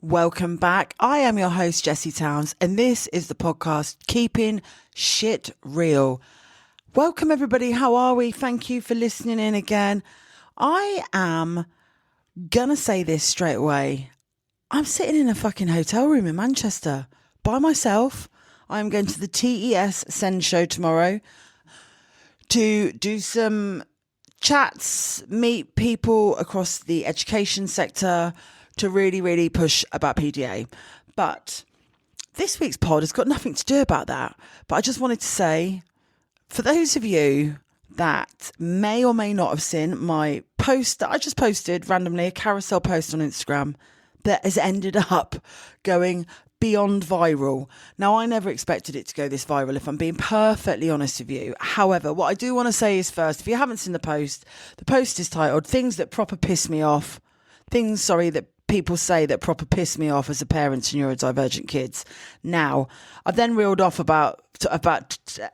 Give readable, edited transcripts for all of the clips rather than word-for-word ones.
Welcome back. I am your host, Jessie Towns, and this is the podcast, Keeping Shit Real. Welcome, everybody. How are we? Thank you for listening in again. I am gonna say this straight away. I'm sitting in a fucking hotel room in Manchester by myself. I'm going to the TES Send show tomorrow to do some chats, meet people across the education sector, to really push about PDA. But this week's pod has got nothing to do about that. But I just wanted to say, for those of you that may or may not have seen my post that I just posted randomly, a carousel post on Instagram that has ended up going beyond viral. Now, I never expected it to go this viral, if I'm being perfectly honest with you. However, what I do want to say is first, if you haven't seen the post is titled Things That Proper Piss Me Off. That people say that proper piss me off as a parent to neurodivergent kids. Now, I've then reeled off about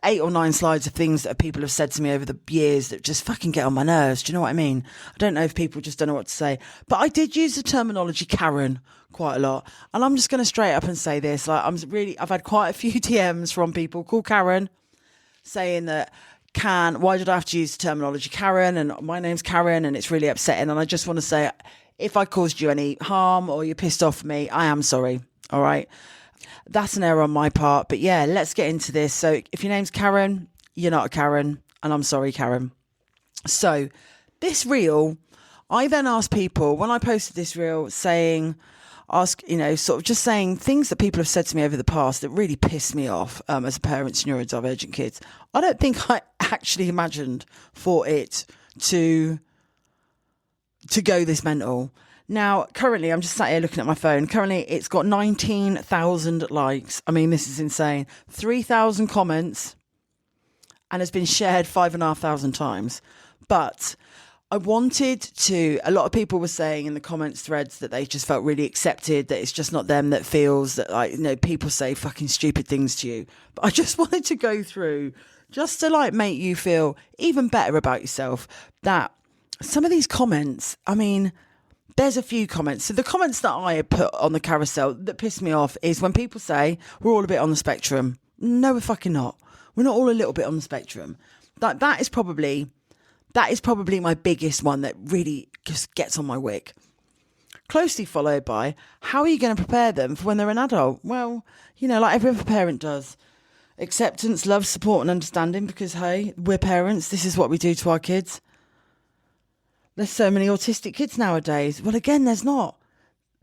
8 or 9 slides of things that people have said to me over the years that just fucking get on my nerves. Do you know what I mean? I don't know if people just don't know what to say. But I did use the terminology Karen quite a lot. And I'm just going to straight up and say this. I've had quite a few DMs from people called Karen saying that, why did I have to use the terminology Karen? And my name's Karen and it's really upsetting. And I just want to say, if I caused you any harm or you're pissed off at me, I am sorry. All right. That's an error on my part. But yeah, let's get into this. So if your name's Karen, you're not a Karen. And I'm sorry, Karen. So this reel, I then asked people, when I posted this reel, saying things that people have said to me over the past that really pissed me off as a parent to neurodivergent kids. I don't think I actually imagined for it to go this mental. Now, currently, I'm just sat here looking at my phone. Currently, it's got 19,000 likes. I mean, this is insane. 3,000 comments and has been shared 5,500 times. But a lot of people were saying in the comments threads that they just felt really accepted, that it's just not them that feels that, people say fucking stupid things to you. But I just wanted to go through just to make you feel even better about yourself, that some of these comments, I mean, there's a few comments. So the comments that I put on the carousel that piss me off is when people say we're all a bit on the spectrum. No, we're fucking not. We're not all a little bit on the spectrum. That is probably my biggest one that really just gets on my wick. Closely followed by, how are you going to prepare them for when they're an adult? Well, like every other parent does. Acceptance, love, support and understanding, because, hey, we're parents. This is what we do to our kids. There's so many autistic kids nowadays. Well, again, there's not.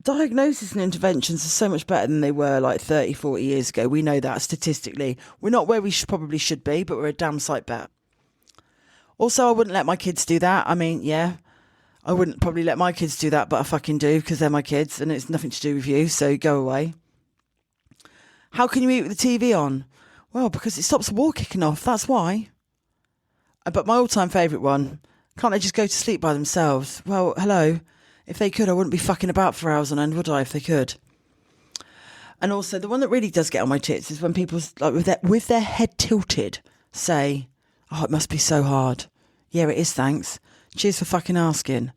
Diagnosis and interventions are so much better than they were 30, 40 years ago. We know that statistically. We're not where we probably should be, but we're a damn sight better. Also, I wouldn't let my kids do that. I mean, yeah, I wouldn't probably let my kids do that, but I fucking do because they're my kids and it's nothing to do with you, so go away. How can you eat with the TV on? Well, because it stops the wall kicking off, that's why. But my all-time favourite one, can't they just go to sleep by themselves? Well, hello. If they could, I wouldn't be fucking about for hours on end, would I, if they could? And also, the one that really does get on my tits is when people, with their head tilted, say, oh, it must be so hard. Yeah, it is, thanks. Cheers for fucking asking.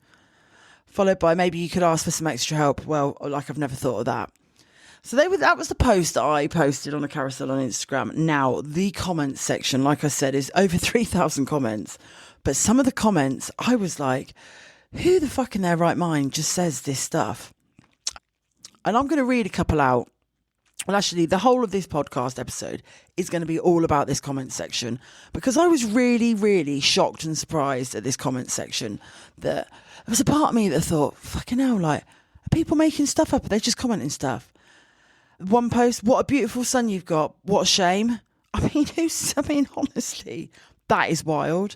Followed by, maybe you could ask for some extra help. Well, I've never thought of that. So that was the post that I posted on a carousel on Instagram. Now, the comments section, like I said, is over 3,000 comments. But some of the comments, I was like, who the fuck in their right mind just says this stuff? And I'm going to read a couple out. Well, actually, the whole of this podcast episode is going to be all about this comment section, because I was really, really shocked and surprised at this comment section, that there was a part of me that thought, fucking hell, are people making stuff up? Are they just commenting stuff? One post, what a beautiful son you've got. What a shame. I mean, honestly, that is wild.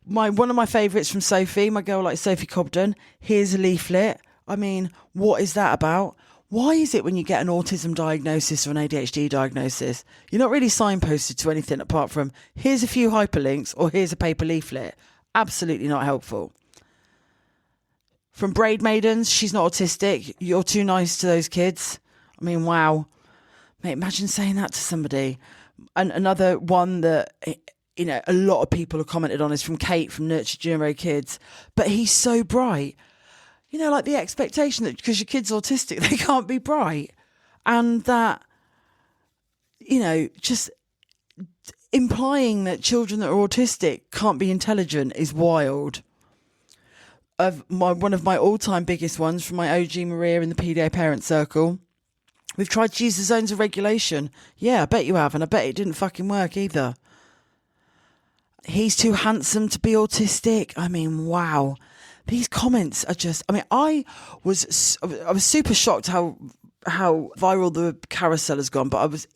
One of my favourites from Sophie, my girl Sophie Cobden, here's a leaflet. I mean, what is that about? Why is it when you get an autism diagnosis or an ADHD diagnosis, you're not really signposted to anything apart from here's a few hyperlinks or here's a paper leaflet? Absolutely not helpful. From Braid Maidens, she's not autistic. You're too nice to those kids. I mean, wow. Mate, imagine saying that to somebody. And another one that, a lot of people have commented on is from Kate from Nurture Neuro Kids. But he's so bright. like the expectation that because your kid's autistic, they can't be bright. And that, just implying that children that are autistic can't be intelligent is wild. One of my all-time biggest ones from my OG Maria in the PDA parent circle. We've tried to use the zones of regulation. Yeah, I bet you have, and I bet it didn't fucking work either. He's too handsome to be autistic. I mean, wow. These comments are just, I was super shocked how viral the carousel has gone, but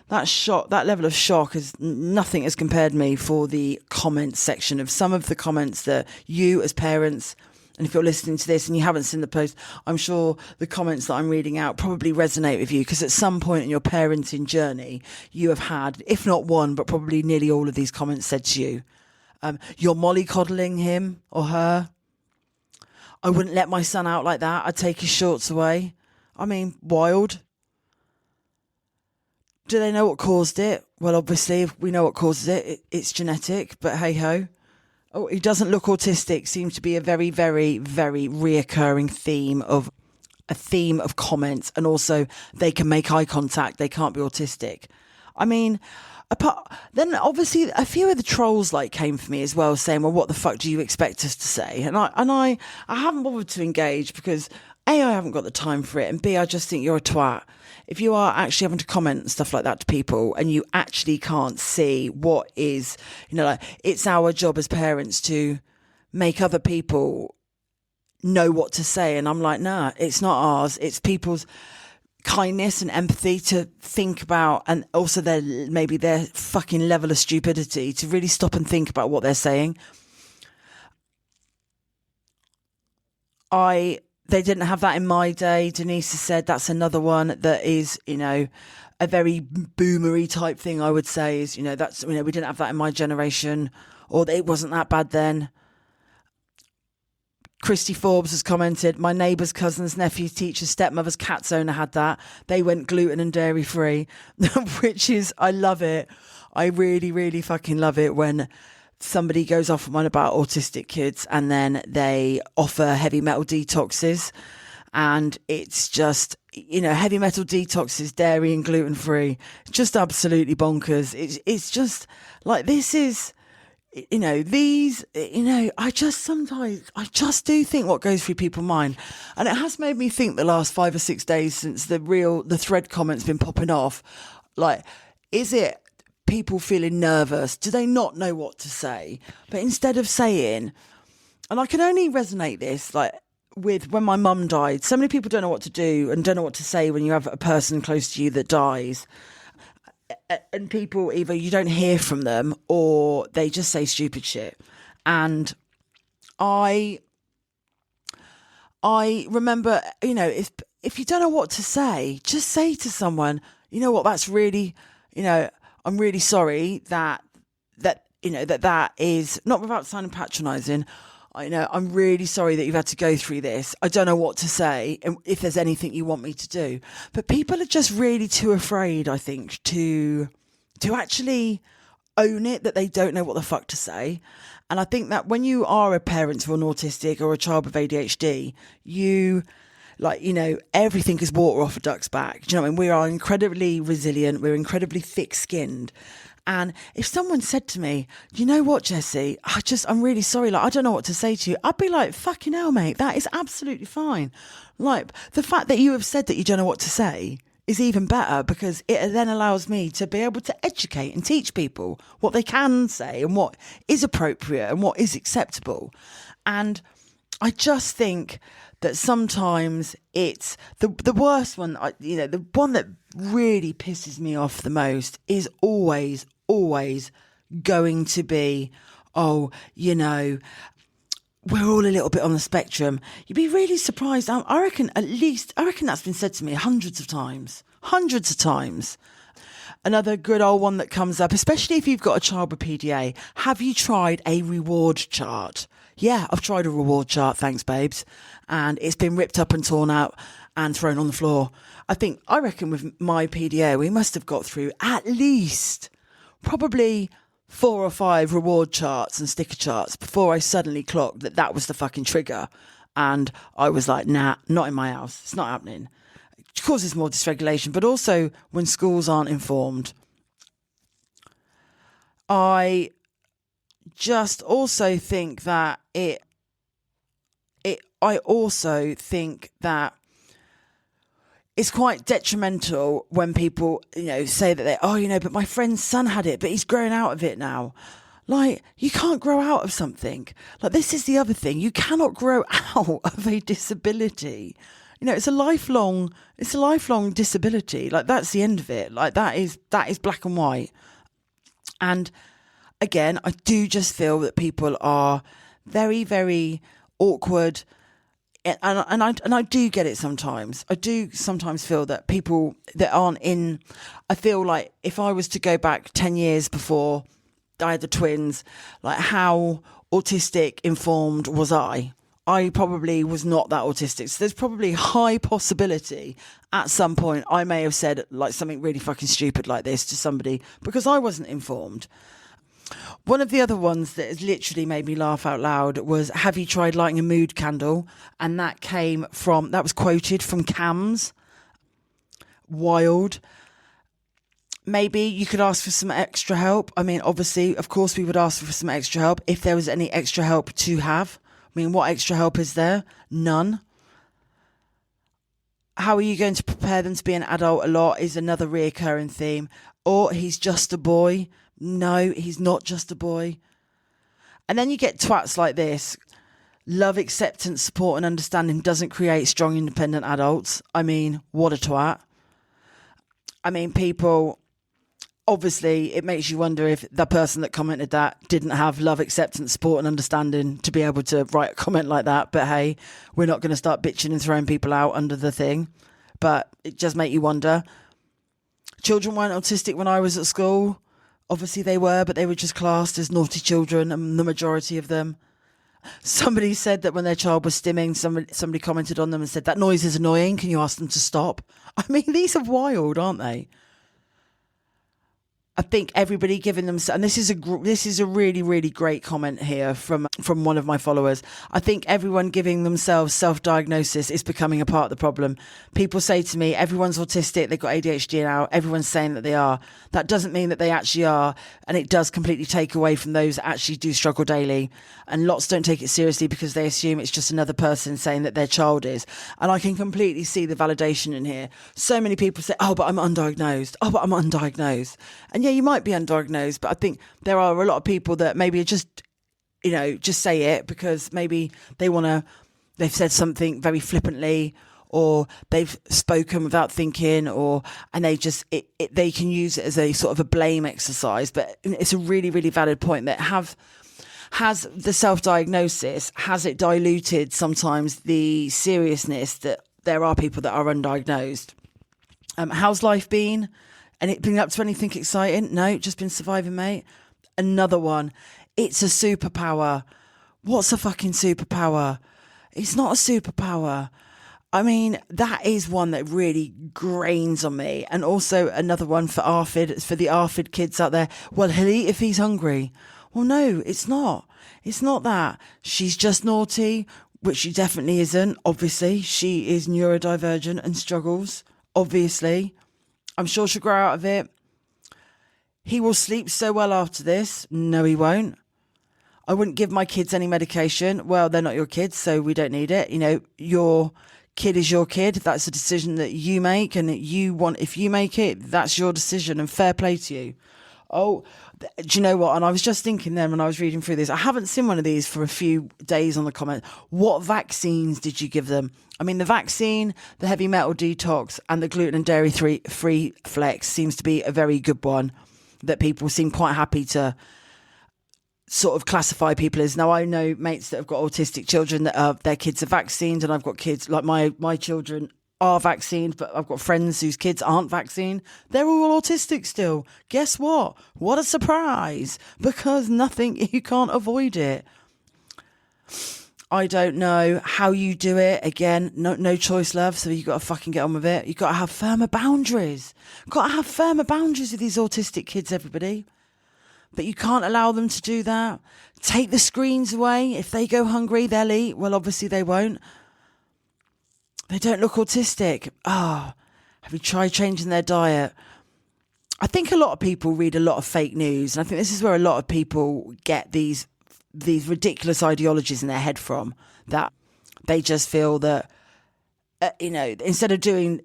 that level of shock is nothing has compared me for the comments section of some of the comments that you as parents, and if you're listening to this and you haven't seen the post, I'm sure the comments that I'm reading out probably resonate with you, because at some point in your parenting journey, you have had, if not one, but probably nearly all of these comments said to you, you're mollycoddling him or her. I wouldn't let my son out like that. I'd take his shorts away. I mean, wild. Do they know what caused it? Well, obviously, if we know what causes it, it's genetic, but hey-ho. Oh, he doesn't look autistic seems to be a very, very, very reoccurring theme of comments. And also, they can make eye contact. They can't be autistic. I mean, then obviously a few of the trolls came for me as well, saying, well, what the fuck do you expect us to say? And I haven't bothered to engage because A, I haven't got the time for it, and B, I just think you're a twat. If you are actually having to comment and stuff like that to people and you actually can't see what is, it's our job as parents to make other people know what to say. And I'm like, nah, it's not ours. It's people's kindness and empathy to think about, and also their fucking level of stupidity to really stop and think about what they're saying. They didn't have that in my day. Denise has said that's another one that is, a very boomery type thing, I would say, is, that's, we didn't have that in my generation, or it wasn't that bad then. Christy Forbes has commented, my neighbour's cousin's nephew's teacher's stepmother's cat's owner had that. They went gluten and dairy free, which is, I love it. I really, really fucking love it when somebody goes off on one about autistic kids and then they offer heavy metal detoxes, and it's just, heavy metal detoxes, dairy and gluten free, just absolutely bonkers. It's just like, this is, I just do think what goes through people's mind. And it has made me think the last 5 or 6 days since the thread comment's been popping off, is it people feeling nervous? Do they not know what to say? But instead of saying, and I can only resonate this with when my mum died, so many people don't know what to do and don't know what to say when you have a person close to you that dies. And people, either you don't hear from them or they just say stupid shit. And I remember, if you don't know what to say, just say to someone, that's really, I'm really sorry that is not, without sounding patronising. I'm really sorry that you've had to go through this. I don't know what to say, and if there's anything you want me to do. But people are just really too afraid, I think, to actually own it, that they don't know what the fuck to say. And I think that when you are a parent of an autistic or a child with ADHD, everything is water off a duck's back. Do you know what I mean? We are incredibly resilient. We're incredibly thick-skinned. And if someone said to me, you know what, Jessie, I'm really sorry. I don't know what to say to you. I'd be like, fucking hell, mate, that is absolutely fine. The fact that you have said that you don't know what to say is even better, because it then allows me to be able to educate and teach people what they can say and what is appropriate and what is acceptable. And I just think that sometimes it's the worst one, the one that really pisses me off the most is always going to be, we're all a little bit on the spectrum. You'd be really surprised. I reckon that's been said to me hundreds of times. Another good old one that comes up, especially if you've got a child with PDA, have you tried a reward chart? Yeah, I've tried a reward chart, thanks babes. And it's been ripped up and torn out and thrown on the floor. I reckon with my PDA, we must have got through at least probably 4 or 5 reward charts and sticker charts before I suddenly clocked that that was the fucking trigger. And I was like, nah, not in my house. It's not happening. It causes more dysregulation. But also when schools aren't informed, I just also think that I also think that it's quite detrimental when people, say that but my friend's son had it, but he's grown out of it now. Like, you can't grow out of something. Like, this is the other thing. You cannot grow out of a disability. It's a lifelong disability. Like, that's the end of it. Like, that is black and white. And again, I do just feel that people are very, very awkward. And I do get it sometimes. I do sometimes feel that people that aren't in, I feel like if I was to go back 10 years before I had the twins, like how autistic informed was I? I probably was not that autistic. So there's probably high possibility at some point I may have said like something really fucking stupid like this to somebody because I wasn't informed. One of the other ones that has literally made me laugh out loud was, have you tried lighting a mood candle? And that was quoted from Cams. Wild. Maybe you could ask for some extra help. I mean, obviously, of course, we would ask for some extra help if there was any extra help to have. I mean, what extra help is there? None. How are you going to prepare them to be an adult a lot is another reoccurring theme. Or he's just a boy. No, he's not just a boy. And then you get twats like this. Love, acceptance, support and understanding doesn't create strong, independent adults. I mean, what a twat. I mean, people, obviously, it makes you wonder if the person that commented that didn't have love, acceptance, support and understanding to be able to write a comment like that. But hey, we're not going to start bitching and throwing people out under the thing. But it just makes you wonder. Children weren't autistic when I was at school. Obviously they were, but they were just classed as naughty children, and the majority of them. Somebody said that when their child was stimming, somebody commented on them and said, that noise is annoying, can you ask them to stop? I mean, these are wild, aren't they? I think everybody giving them, and this is a really, really great comment here from one of my followers. I think everyone giving themselves self-diagnosis is becoming a part of the problem. People say to me, everyone's autistic, they've got ADHD now, everyone's saying that they are. That doesn't mean that they actually are, and it does completely take away from those that actually do struggle daily. And lots don't take it seriously because they assume it's just another person saying that their child is. And I can completely see the validation in here. So many people say, oh, but I'm undiagnosed. Oh, but I'm undiagnosed. And yeah, you might be undiagnosed, but I think there are a lot of people that maybe just say it because maybe they've said something very flippantly, or they've spoken without thinking, and they just, they can use it as a sort of a blame exercise. But it's a really, really valid point that has the self-diagnosis, has it diluted sometimes the seriousness that there are people that are undiagnosed? How's life been? And it been up to anything exciting? No, just been surviving, mate. Another one. It's a superpower. What's a fucking superpower? It's not a superpower. I mean, that is one that really grains on me. And also another one for ARFID, for the ARFID kids out there. Well, he'll eat if he's hungry. Well, no, it's not. It's not that. She's just naughty, which she definitely isn't. Obviously, she is neurodivergent and struggles. Obviously. I'm sure she'll grow out of it. He will sleep so well after this. No, he won't. I wouldn't give my kids any medication. Well, they're not your kids, so we don't need it. Your kid is your kid. That's a decision that you make, and if you make it, that's your decision, and fair play to you. Oh, do you know what? And I was just thinking then when I was reading through this, I haven't seen one of these for a few days on the comment. What vaccines did you give them? I mean, the vaccine, the heavy metal detox, and the gluten and dairy free flex seems to be a very good one that people seem quite happy to sort of classify people as. Now, I know mates that have got autistic children that their kids are vaccinated, and I've got kids like my children are vaccinated, but I've got friends whose kids aren't vaccinated. They're all autistic still. Guess what? What a surprise! Because you can't avoid it. I don't know how you do it. Again, no choice, love. So you've got to fucking get on with it. You've got to have firmer boundaries. Got to have firmer boundaries with these autistic kids, everybody. But you can't allow them to do that. Take the screens away. If they go hungry, they'll eat. Well, obviously they won't. They don't look autistic. Have you tried changing their diet? I think a lot of people read a lot of fake news. And I think this is where a lot of people get these ridiculous ideologies in their head from. That they just feel that, instead of doing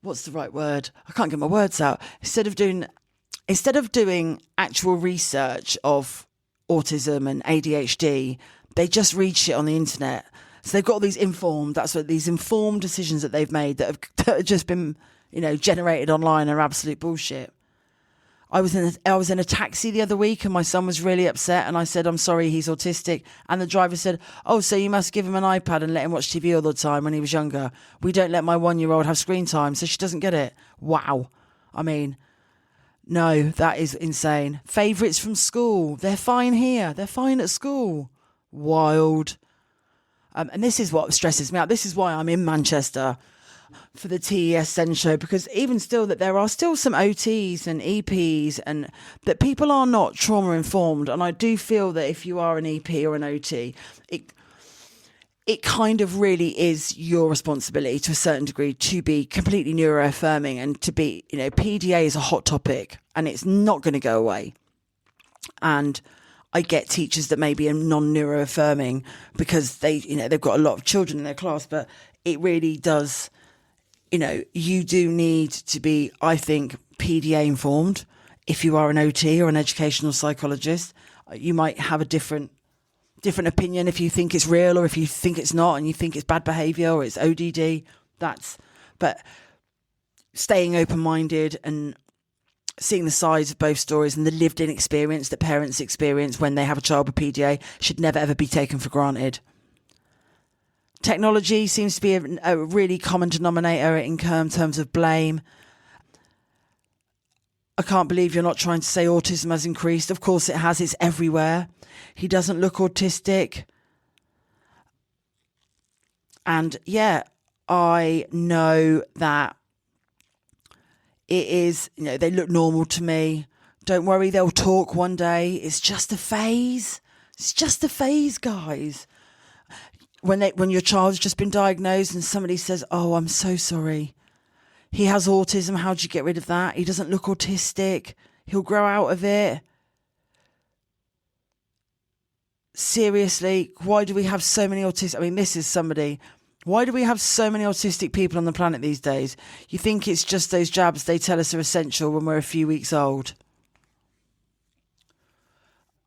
what's the right word? I can't get my words out. Instead of doing actual research of autism and ADHD, they just read shit on the internet. So they've got all these informed decisions that they've made that have just been, generated online are absolute bullshit. I was in a taxi the other week and my son was really upset and I said, I'm sorry, he's autistic. And the driver said, oh, so you must give him an iPad and let him watch TV all the time when he was younger. We don't let my 1-year-old have screen time, so she doesn't get it. Wow. I mean, no, that is insane. Favourites from school. They're fine here. They're fine at school. Wild. And this is what stresses me out. This is why I'm in Manchester for the TES Send show, because even still that there are still some OTs and EPs and that people are not trauma informed. And I do feel that if you are an EP or an OT, it kind of really is your responsibility to a certain degree to be completely neuroaffirming and to be, PDA is a hot topic and it's not going to go away. And I get teachers that maybe are non-neuroaffirming because they've got a lot of children in their class, but it really does, you do need to be, I think, PDA informed. If you are an OT or an educational psychologist, you might have a different opinion if you think it's real or if you think it's not and you think it's bad behaviour or it's ODD. But staying open-minded and seeing the sides of both stories and the lived-in experience that parents experience when they have a child with PDA should never, ever be taken for granted. Technology seems to be a really common denominator in terms of blame. I can't believe you're not trying to say autism has increased. Of course it has. It's everywhere. He doesn't look autistic. And yeah, I know that it is, they look normal to me. Don't worry, they'll talk one day. It's just a phase. It's just a phase, guys. When your child's just been diagnosed and somebody says, oh, I'm so sorry, he has autism, how do you get rid of that? He doesn't look autistic. He'll grow out of it. Seriously, why do we have so many autistic? I mean, this is somebody. Why do we have so many autistic people on the planet these days? You think it's just those jabs they tell us are essential when we're a few weeks old?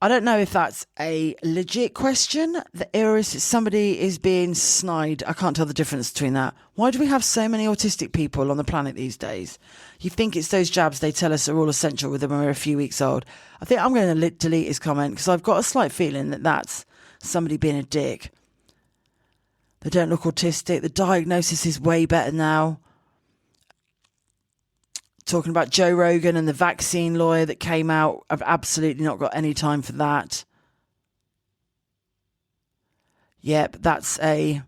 I don't know if that's a legit question or if somebody is being snide. I can't tell the difference between that. Why do we have so many autistic people on the planet these days? You think it's those jabs they tell us are all essential with them when we're a few weeks old? I think I'm going to delete his comment because I've got a slight feeling that that's somebody being a dick. They don't look autistic. The diagnosis is way better now. Talking about Joe Rogan and the vaccine lawyer that came out. I've absolutely not got any time for that. Yep, that's a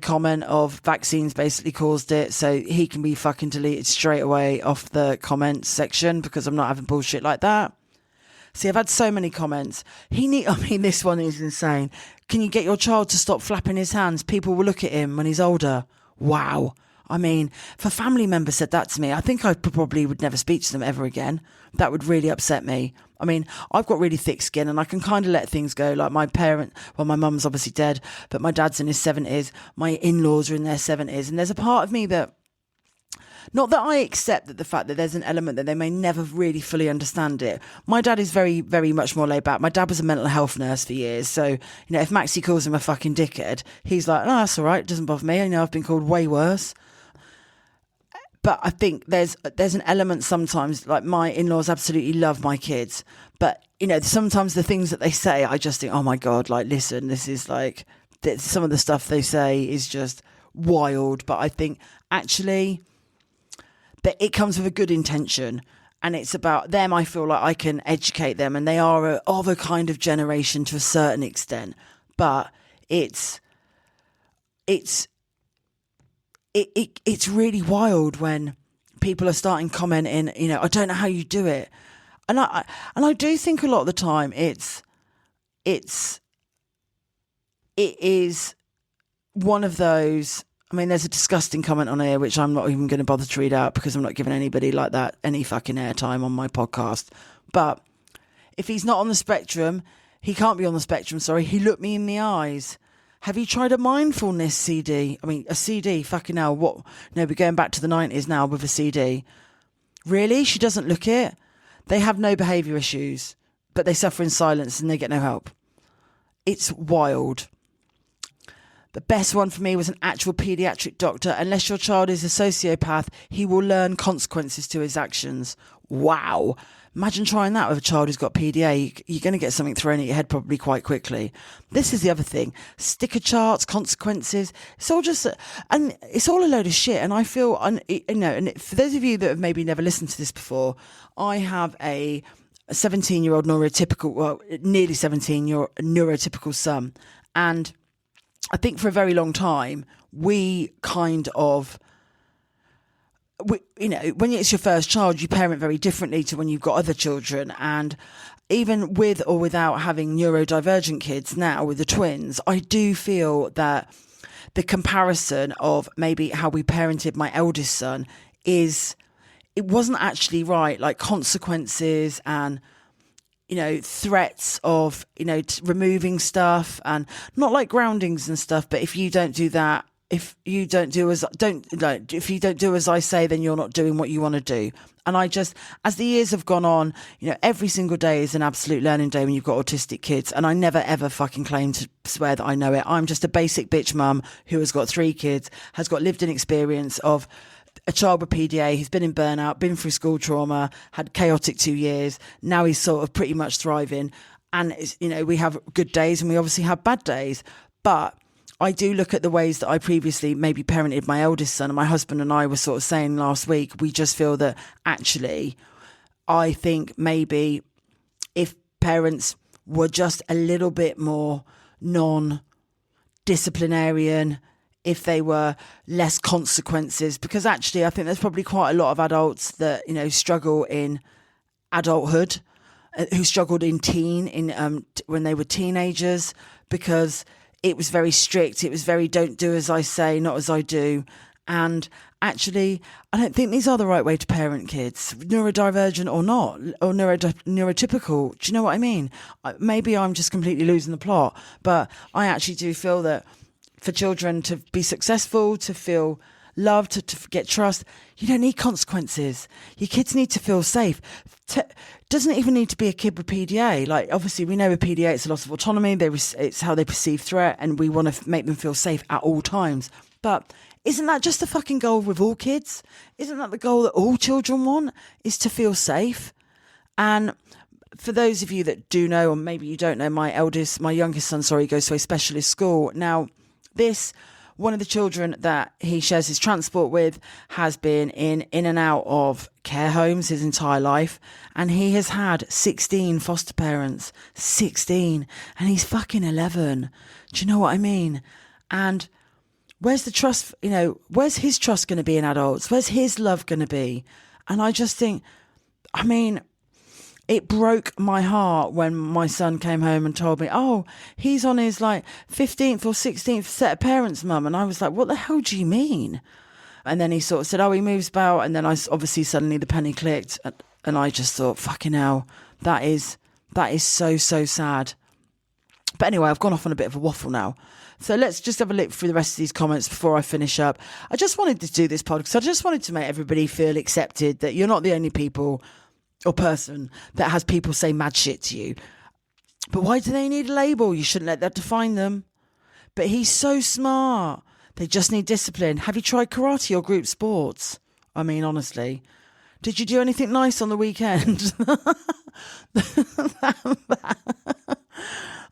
comment of vaccines basically caused it. So he can be fucking deleted straight away off the comments section because I'm not having bullshit like that. See, I've had so many comments. This one is insane. Can you get your child to stop flapping his hands? People will look at him when he's older. Wow. I mean, if a family member said that to me, I think I probably would never speak to them ever again. That would really upset me. I mean, I've got really thick skin and I can kind of let things go. Like my mum's obviously dead, but my dad's in his 70s. My in-laws are in their 70s. And there's a part of me that, not that I accept that the fact that there's an element that they may never really fully understand it. My dad is very, very much more laid back. My dad was a mental health nurse for years. So, if Maxie calls him a fucking dickhead, he's like, no, that's all right. It doesn't bother me. I've been called way worse. But I think there's an element sometimes, like my in-laws absolutely love my kids. But, sometimes the things that they say, I just think, oh my God, like, listen, this is like, some of the stuff they say is just wild. But I think actually that it comes with a good intention and it's about them. I feel like I can educate them and they are of a kind of generation to a certain extent. But it's really wild when people are starting commenting, I don't know how you do it. And I do think a lot of the time it is one of those. I mean, there's a disgusting comment on here, which I'm not even going to bother to read out because I'm not giving anybody like that any fucking airtime on my podcast. But if he's not on the spectrum, he can't be on the spectrum, sorry. He looked me in the eyes. Have you tried a mindfulness CD? I mean, a CD, fucking hell, what? No, we're going back to the 90s now with a CD. Really? She doesn't look it? They have no behaviour issues, but they suffer in silence and they get no help. It's wild. The best one for me was an actual paediatric doctor. Unless your child is a sociopath, he will learn consequences to his actions. Wow. Imagine trying that with a child who's got PDA. You're going to get something thrown at your head probably quite quickly. This is the other thing. Sticker charts, consequences. It's all just, and it's all a load of shit. And I feel, and for those of you that have maybe never listened to this before, I have a 17-year-old neurotypical, well, nearly 17-year neurotypical son. And I think for a very long time, we kind of, when it's your first child, you parent very differently to when you've got other children. And even with or without having neurodivergent kids now with the twins, I do feel that the comparison of maybe how we parented my eldest son it wasn't actually right. Like consequences and, threats of, removing stuff, and not like groundings and stuff, but if you don't do that, if you don't do as I say, then you're not doing what you want to do. And I just, as the years have gone on, every single day is an absolute learning day when you've got autistic kids. And I never ever fucking claim to swear that I know it. I'm just a basic bitch mum who has got 3 kids, has got lived in experience of a child with PDA. He's been in burnout, been through school trauma, had chaotic 2 years. Now he's sort of pretty much thriving. And we have good days and we obviously have bad days, but I do look at the ways that I previously maybe parented my eldest son, and my husband and I were sort of saying last week, we just feel that actually, I think maybe if parents were just a little bit more non-disciplinarian, if they were less consequences, because actually I think there's probably quite a lot of adults that, struggle in adulthood, who struggled in when they were teenagers, because it was very strict. It was very, don't do as I say, not as I do. And actually, I don't think these are the right way to parent kids, neurodivergent or not, or neurotypical. Do you know what I mean? Maybe I'm just completely losing the plot, but I actually do feel that for children to be successful, to feel loved, to get trust, you don't need consequences. Your kids need to feel safe. Doesn't even need to be a kid with PDA. Like, obviously, we know with PDA, it's a loss of autonomy. It's how they perceive threat, and we want to make them feel safe at all times. But isn't that just the fucking goal with all kids? Isn't that the goal that all children want, is to feel safe? And for those of you that do know, or maybe you don't know, my youngest son, goes to a specialist school. Now, one of the children that he shares his transport with has been in and out of care homes his entire life. And he has had 16 foster parents. 16. And he's fucking 11. Do you know what I mean? And where's the trust, where's his trust going to be in adults? Where's his love going to be? And I just think, it broke my heart when my son came home and told me, oh, he's on his 15th or 16th set of parents, mum. And I was like, what the hell do you mean? And then he sort of said, oh, he moves about. And then obviously suddenly the penny clicked. And I just thought, fucking hell, that is so, so sad. But anyway, I've gone off on a bit of a waffle now. So let's just have a look through the rest of these comments before I finish up. I just wanted to do this podcast because I just wanted to make everybody feel accepted, that you're not the only people or person that has people say mad shit to you. But why do they need a label? You shouldn't let that define them. But he's so smart. They just need discipline. Have you tried karate or group sports? I mean, honestly. Did you do anything nice on the weekend?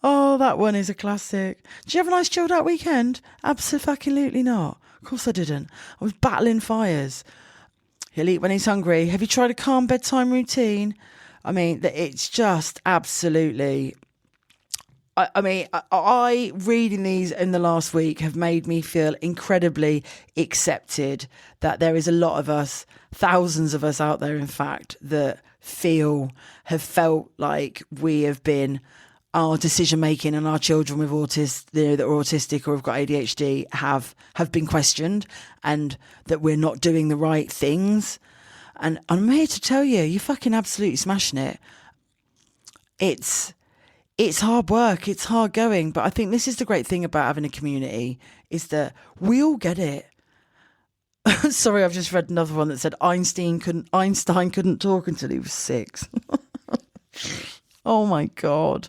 Oh, that one is a classic. Did you have a nice chilled out weekend? Absolutely not. Of course I didn't. I was battling fires. He'll eat when he's hungry. Have you tried a calm bedtime routine? I mean, it's just absolutely I mean, I reading these in the last week have made me feel incredibly accepted that there is a lot of us, thousands of us out there, in fact, that have felt like we have been, our decision making and our children with that are autistic or have got ADHD have been questioned, and that we're not doing the right things. And I'm here to tell you, you're fucking absolutely smashing it. It's hard work, it's hard going, but I think this is the great thing about having a community, is that we all get it. Sorry, I've just read another one that said Einstein couldn't talk until he was 6. Oh my God.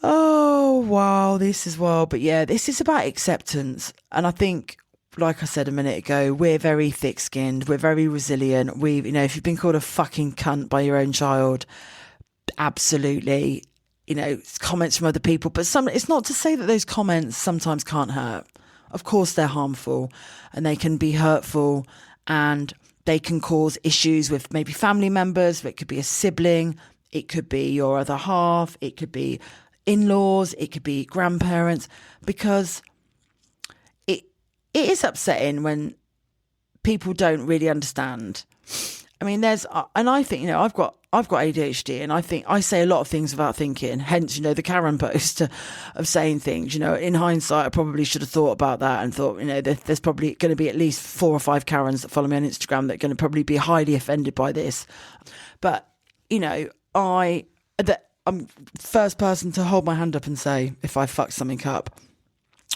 Oh wow, this is wild. But yeah, this is about acceptance. And I think, like I said a minute ago, we're very thick-skinned, we're very resilient. If you've been called a fucking cunt by your own child, absolutely, comments from other people, but it's not to say that those comments sometimes can't hurt. Of course they're harmful, and they can be hurtful, and they can cause issues with maybe family members. It could be a sibling, it could be your other half, it could be in-laws, it could be grandparents, because it is upsetting when people don't really understand. I mean, and I think, I've got ADHD, and I think I say a lot of things without thinking, hence, the Karen post of saying things, in hindsight, I probably should have thought about that and thought, there's probably going to be at least 4 or 5 Karens that follow me on Instagram that are going to probably be highly offended by this. But, I'm first person to hold my hand up and say if I fuck something up.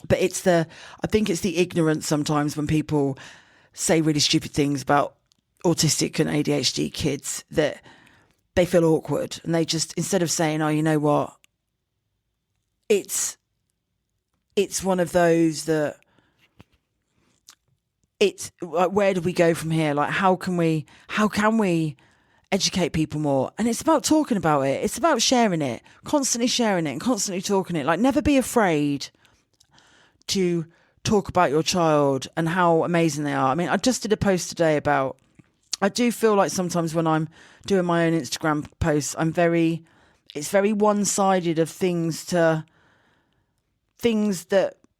But I think it's the ignorance sometimes when people say really stupid things about autistic and ADHD kids, that they feel awkward, and they just, instead of saying, oh, you know what, it's one of those that it's like, where do we go from here? Like, how can we educate people more? And it's about talking about it. It's about sharing it, constantly sharing it and constantly talking it. Like, never be afraid to talk about your child and how amazing they are. I mean, I just did a post today about, I do feel like sometimes when I'm doing my own Instagram posts, it's very one-sided of things that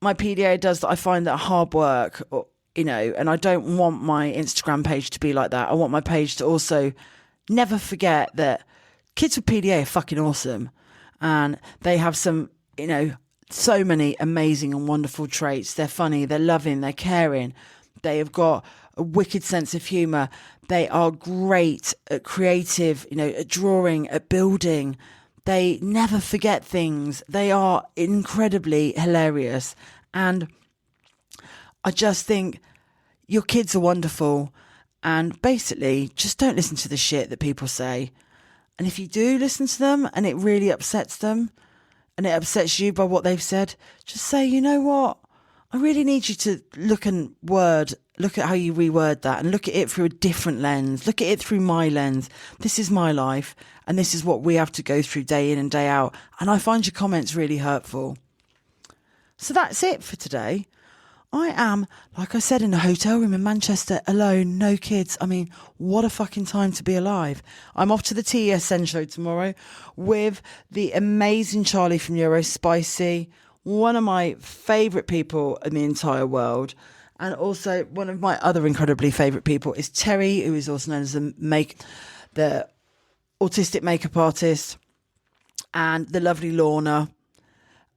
my PDA does that I find that are hard work, and I don't want my Instagram page to be like that. I want my page to also never forget that kids with PDA are fucking awesome, and they have some, so many amazing and wonderful traits. They're funny, they're loving, they're caring, they have got a wicked sense of humour. They are great at creative, at drawing, at building. They never forget things. They are incredibly hilarious. And I just think your kids are wonderful. And basically, just don't listen to the shit that people say. And if you do listen to them and it really upsets them, and it upsets you by what they've said, just say, you know what? I really need you to look at how you reword that and look at it through a different lens. Look at it through my lens. This is my life, and this is what we have to go through day in and day out. And I find your comments really hurtful. So that's it for today. I am, like I said, in a hotel room in Manchester, alone, no kids. I mean, what a fucking time to be alive. I'm off to the TESN show tomorrow with the amazing Charlie from Euro Spicy, one of my favourite people in the entire world. And also one of my other incredibly favourite people is Terry, who is also known as the autistic makeup artist, and the lovely Lorna.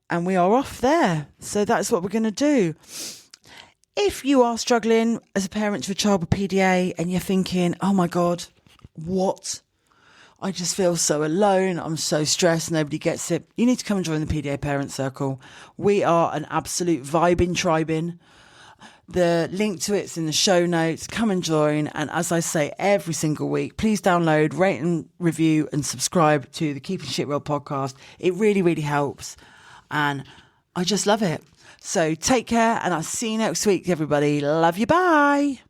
And we are off there. So that's what we're going to do. If you are struggling as a parent to a child with PDA and you're thinking, oh my God, what? I just feel so alone. I'm so stressed. Nobody gets it. You need to come and join the PDA Parent Circle. We are an absolute vibing tribing. The link to it's in the show notes. Come and join. And as I say every single week, please download, rate and review and subscribe to the Keeping Shit Real podcast. It really, really helps. And I just love it. So take care, and I'll see you next week, everybody. Love you. Bye.